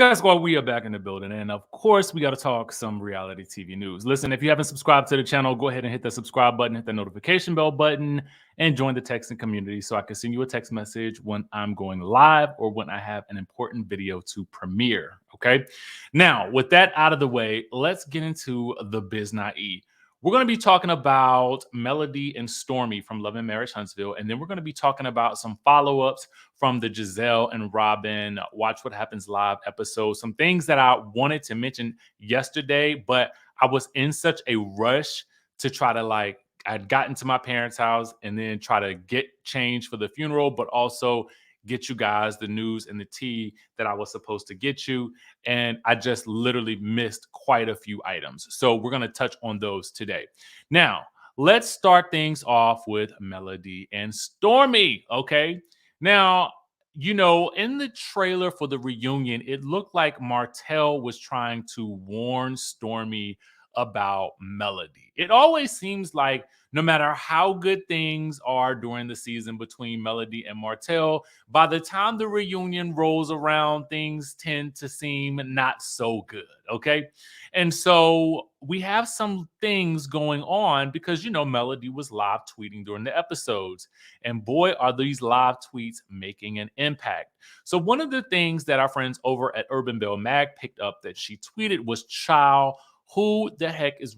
Skye Squad, we are back in the building. And of course, we got to talk some reality TV news. Listen, if you haven't subscribed to the channel, go ahead and hit the subscribe button, hit the notification bell button, and join the texting community so I can send you a text message when I'm going live or when I have an important video to premiere. Okay. Now, with that out of the way, let's get into the Biz Naive. We're going to be talking about Melody and Stormi from Love and Marriage Huntsville. And then we're going to be talking about some follow-ups from the Giselle and Robin Watch What Happens Live episode. Some things that I wanted to mention yesterday, but I was in such a rush to try to I'd gotten to my parents' house and then try to get changed for the funeral, but also get you guys the news and the tea that I was supposed to get you. And I just literally missed quite a few items. So we're going to touch on those today. Now, let's start things off with Melody and Stormi. Okay. Now, in the trailer for the reunion, it looked like Martell was trying to warn Stormi about Melody. It always seems like no matter how good things are during the season between Melody and Martell, by the time the reunion rolls around, things tend to seem not so good, okay? And so we have some things going on because, Melody was live tweeting during the episodes. And boy, are these live tweets making an impact. So one of the things that our friends over at Urban Bell Mag picked up that she tweeted was, "Child, who the heck is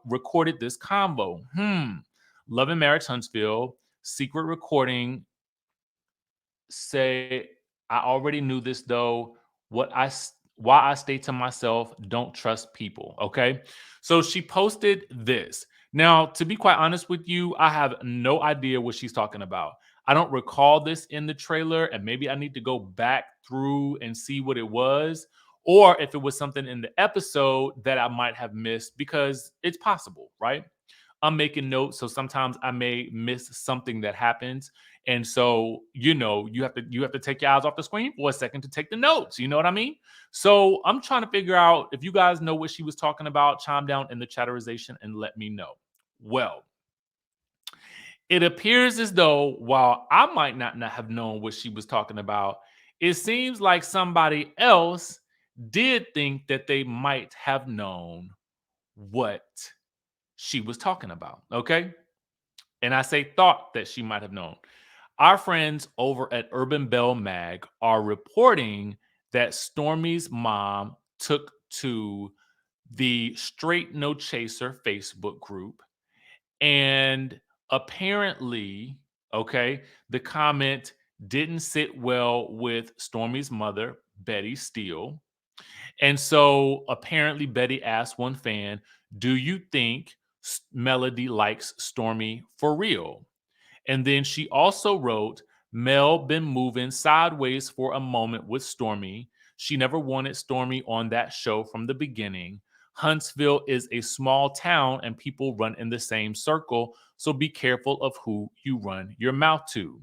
recorded this combo? Love and Marriage Huntsville, secret recording. Say, I already knew this though. Why I stay to myself, don't trust people." Okay. So she posted this. Now, to be quite honest with you, I have no idea what she's talking about. I don't recall this in the trailer, and maybe I need to go back through and see what it was, or if it was something in the episode that I might have missed, because it's possible, right? I'm making notes, so sometimes I may miss something that happens. And so, you have to take your eyes off the screen for a second to take the notes. You know what I mean? So I'm trying to figure out if you guys know what she was talking about. Chime down in the chatterization and let me know. Well, it appears as though while I might not have known what she was talking about, it seems like somebody else did think that they might have known what she was talking about. Okay. And I say thought that she might have known. Our friends over at Urban Bell Mag are reporting that Stormi's mom took to the Straight No Chaser Facebook group, and apparently, okay, the comment didn't sit well with Stormi's mother, Betty Steele. And so apparently Betty asked one fan, "Do you think Melody likes Stormi for real?" And then she also wrote, "Mel been moving sideways for a moment with Stormi. She never wanted Stormi on that show from the beginning. Huntsville is a small town and people run in the same circle, so be careful of who you run your mouth to."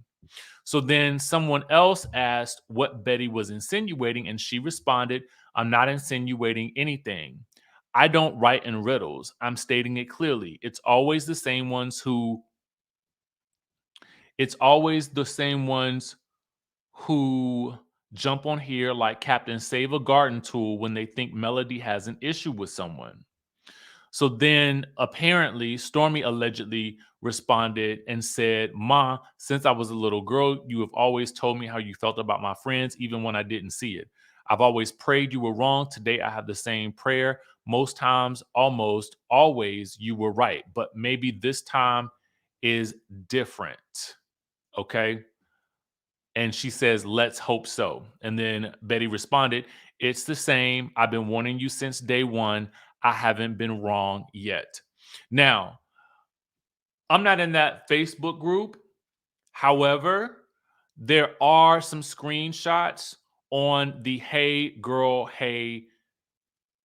So then someone else asked what Betty was insinuating, and she responded, "I'm not insinuating anything. I don't write in riddles. I'm stating it clearly. It's always the same ones who jump on here like Captain Save a Garden Tool when they think Melody has an issue with someone." So then apparently Stormi allegedly responded and said, "Ma, since I was a little girl, you have always told me how you felt about my friends, even when I didn't see it. I've always prayed you were wrong. Today I have the same prayer. Most times, almost always, you were right. But maybe this time is different." Okay. And she says, "Let's hope so." And then Betty responded, "It's the same. I've been warning you since day one. I haven't been wrong yet." Now, I'm not in that Facebook group. However, there are some screenshots on the Hey Girl Hey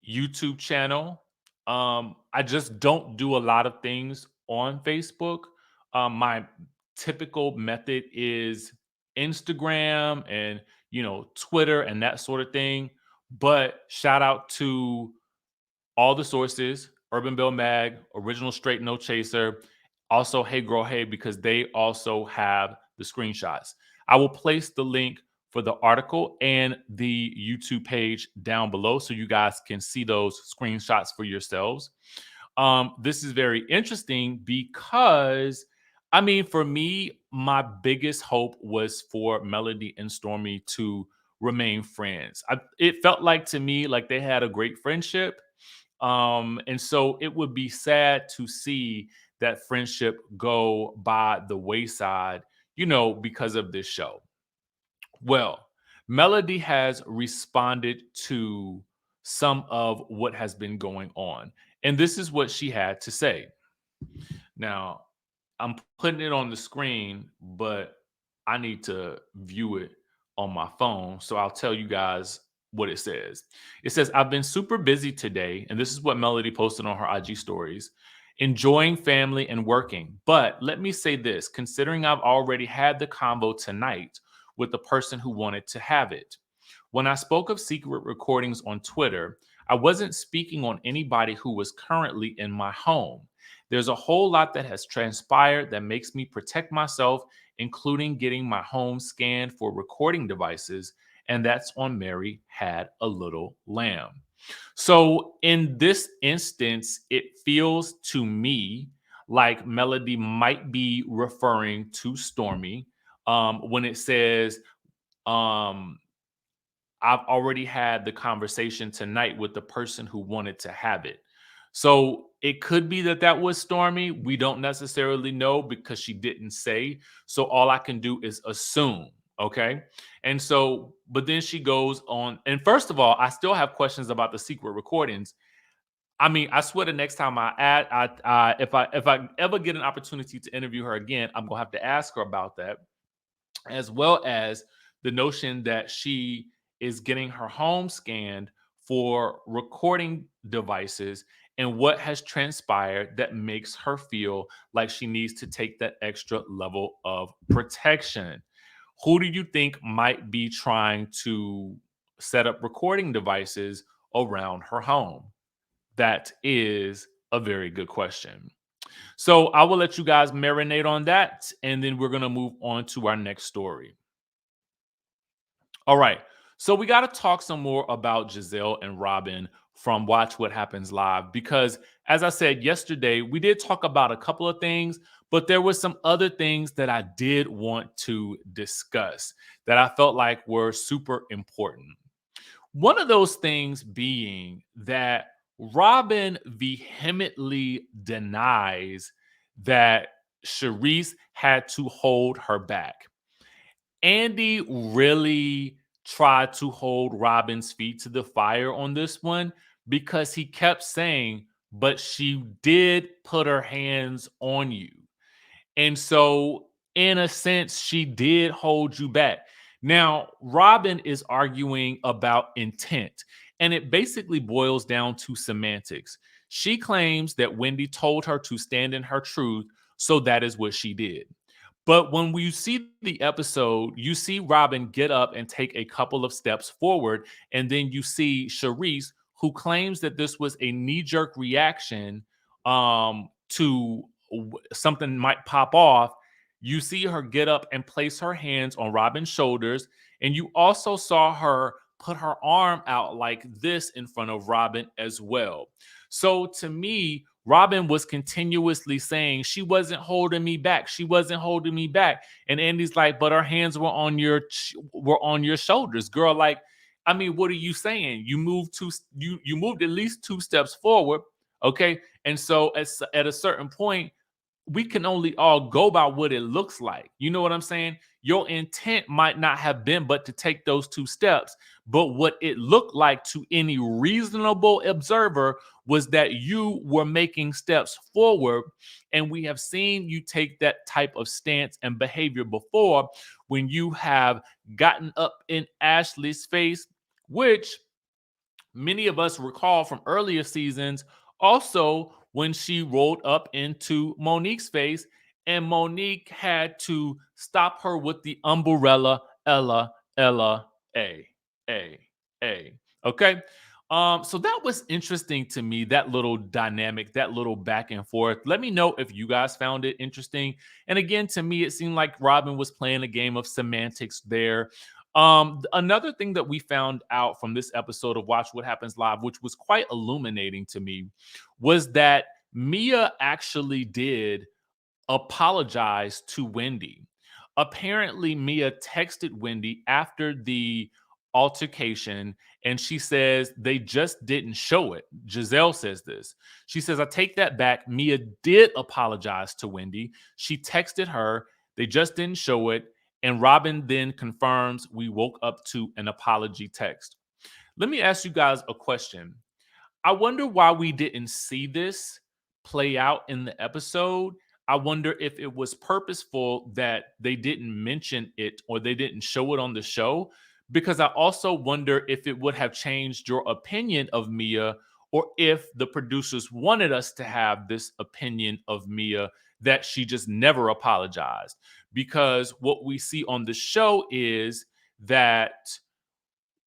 YouTube channel. I just don't do a lot of things on Facebook. My typical method is Instagram and Twitter and that sort of thing. But shout out to all the sources: Urban Bill Mag, Original Straight No Chaser, also Hey Girl Hey, because they also have the screenshots. I will place the link for the article and the YouTube page down below so you guys can see those screenshots for yourselves. This is very interesting because, I mean, for me, my biggest hope was for Melody and Stormy to remain friends. It felt like to me like they had a great friendship. And so it would be sad to see that friendship go by the wayside, because of this show. Well, Melody has responded to some of what has been going on. And this is what she had to say. Now, I'm putting it on the screen, but I need to view it on my phone. So I'll tell you guys what it says. It says, I've been super busy today. And this is what Melody posted on her IG stories, enjoying family and working. But let me say this, considering I've already had the combo tonight with the person who wanted to have it. When I spoke of secret recordings on Twitter, I wasn't speaking on anybody who was currently in my home. There's a whole lot that has transpired that makes me protect myself, including getting my home scanned for recording devices, and that's on Mary Had a Little Lamb. So in this instance, it feels to me like Melody might be referring to Stormy when it says, um, I've already had the conversation tonight with the person who wanted to have it. So it could be that that was Stormy. We don't necessarily know because she didn't say. So all I can do is assume. Okay. And so, but then she goes on. And first of all, I still have questions about the secret recordings. I mean, I swear the next time if I ever get an opportunity to interview her again, I'm gonna have to ask her about that, as well as the notion that she is getting her home scanned for recording devices and what has transpired that makes her feel like she needs to take that extra level of protection. Who do you think might be trying to set up recording devices around her home? That is a very good question. So I will let you guys marinate on that, and then we're going to move on to our next story. All right. So we got to talk some more about Giselle and Robin from Watch What Happens Live because, as I said yesterday, we did talk about a couple of things, but there were some other things that I did want to discuss that I felt like were super important. One of those things being that Robin vehemently denies that Charisse had to hold her back. Andy really tried to hold Robin's feet to the fire on this one because he kept saying, but she did put her hands on you. And so, in a sense, she did hold you back. Now, Robin is arguing about intent, and it basically boils down to semantics. She claims that Wendy told her to stand in her truth, so that is what she did. But when you see the episode, you see Robin get up and take a couple of steps forward, and then you see Charisse, who claims that this was a knee-jerk reaction to something might pop off. You see her get up and place her hands on Robin's shoulders, and you also saw her put her arm out like this in front of Robin as well. So to me, Robin was continuously saying she wasn't holding me back. She wasn't holding me back. And Andy's like, but her hands were on your shoulders, girl. Like, I mean, what are you saying? You moved at least 2 steps forward, okay? And so at a certain point, we can only all go by what it looks like. You know what I'm saying? Your intent might not have been but to take those 2 steps, but what it looked like to any reasonable observer was that you were making steps forward. And we have seen you take that type of stance and behavior before when you have gotten up in Ashley's face, which many of us recall from earlier seasons. Also, when she rolled up into Monique's face, and Monique had to stop her with the umbrella, Ella, A, A. Okay. So that was interesting to me, that little dynamic, that little back and forth. Let me know if you guys found it interesting. And again, to me, it seemed like Robin was playing a game of semantics there. Another thing that we found out from this episode of Watch What Happens Live, which was quite illuminating to me, was that Mia actually did apologize to Wendy. Apparently, Mia texted Wendy after the altercation and she says they just didn't show it. Gizelle says this. She says, I take that back. Mia did apologize to Wendy. She texted her. They just didn't show it. And Robin then confirms we woke up to an apology text. Let me ask you guys a question. I wonder why we didn't see this play out in the episode. I wonder if it was purposeful that they didn't mention it or they didn't show it on the show. Because I also wonder if it would have changed your opinion of Mia or if the producers wanted us to have this opinion of Mia that she just never apologized. Because what we see on the show is that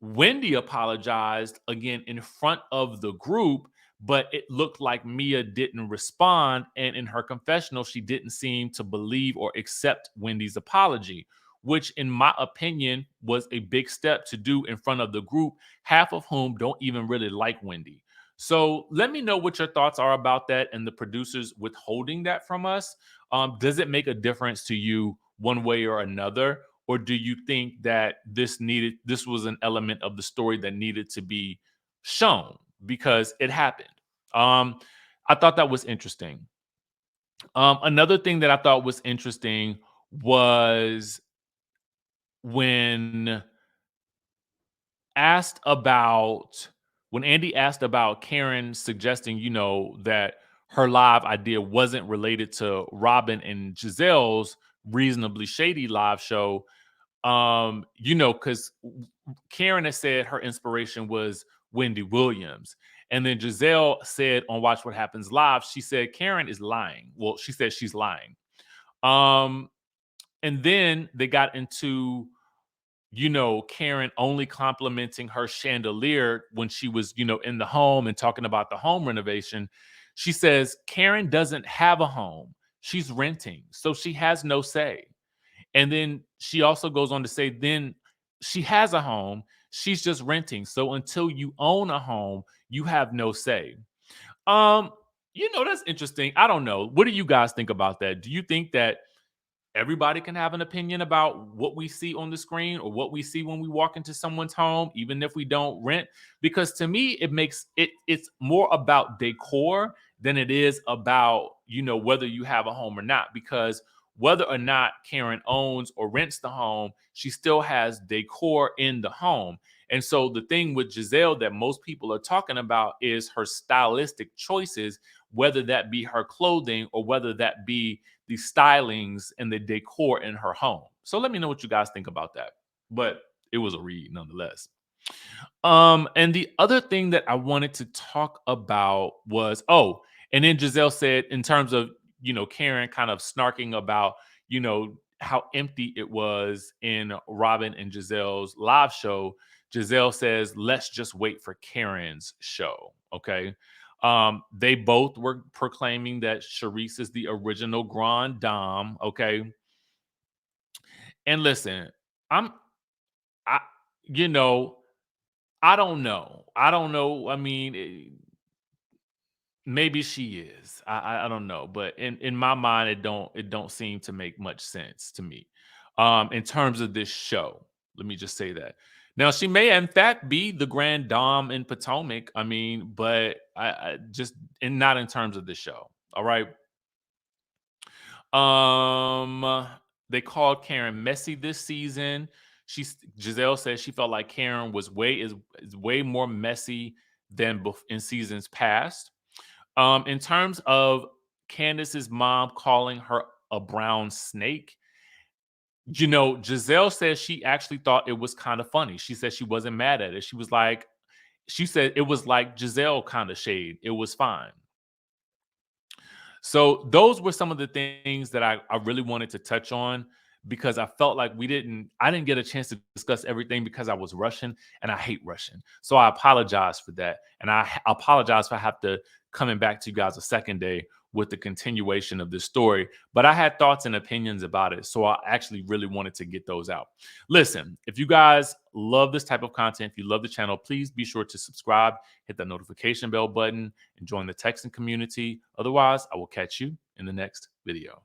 Wendy apologized again in front of the group, but it looked like Mia didn't respond. And in her confessional, she didn't seem to believe or accept Wendy's apology, which, in my opinion, was a big step to do in front of the group, half of whom don't even really like Wendy. So let me know what your thoughts are about that and the producers withholding that from us. Does it make a difference to you one way or another? Or do you think that this was an element of the story that needed to be shown because it happened? I thought that was interesting. Another thing that I thought was interesting was when asked about when Andy asked about Karen suggesting, that her live idea wasn't related to Robin and Giselle's reasonably shady live show. Because Karen has said her inspiration was Wendy Williams. And then Giselle said on Watch What Happens Live, she said Karen is lying. Well, she said she's lying. Um, and then they got into, Karen only complimenting her chandelier when she was, in the home and talking about the home renovation. She says Karen doesn't have a home. She's renting. So she has no say. And then she also goes on to say, then she has a home, she's just renting. So until you own a home, you have no say. Um, that's interesting. I don't know. What do you guys think about that? Do you think that everybody can have an opinion about what we see on the screen or what we see when we walk into someone's home, even if we don't rent? Because to me, it's more about decor than it is about, whether you have a home or not. Because whether or not Karen owns or rents the home, she still has decor in the home. And so the thing with Giselle that most people are talking about is her stylistic choices, whether that be her clothing or whether that be the stylings and the decor in her home. So let me know what you guys think about that. But it was a read nonetheless. And the other thing that I wanted to talk about was, and then Giselle said, in terms of, Karen kind of snarking about, how empty it was in Robin and Giselle's live show. Giselle says, let's just wait for Karen's show. Okay. They both were proclaiming that Charisse is the original Grand Dame. Okay. And listen, I'm, I, you know, I don't know. I don't know. I mean, maybe she is. I don't know, but in my mind, it don't seem to make much sense to me. In terms of this show, let me just say that. Now she may in fact be the Grand Dame in Potomac. I mean, but I just and not in terms of the show. All right. They called Karen messy this season. Giselle says she felt like Karen was is way more messy than in seasons past. In terms of Candace's mom calling her a brown snake, Giselle says she actually thought it was kind of funny. She said she wasn't mad at it. She said it was like Giselle kind of shade. It was fine. So those were some of the things that I really wanted to touch on because I felt like I didn't get a chance to discuss everything because I was rushing, and I hate rushing. So I apologize for that. And apologize for have to coming back to you guys a second day with the continuation of this story. But I had thoughts and opinions about it. So I actually really wanted to get those out. Listen, if you guys love this type of content, if you love the channel, please be sure to subscribe, hit the notification bell button, and join the texting community. Otherwise, I will catch you in the next video.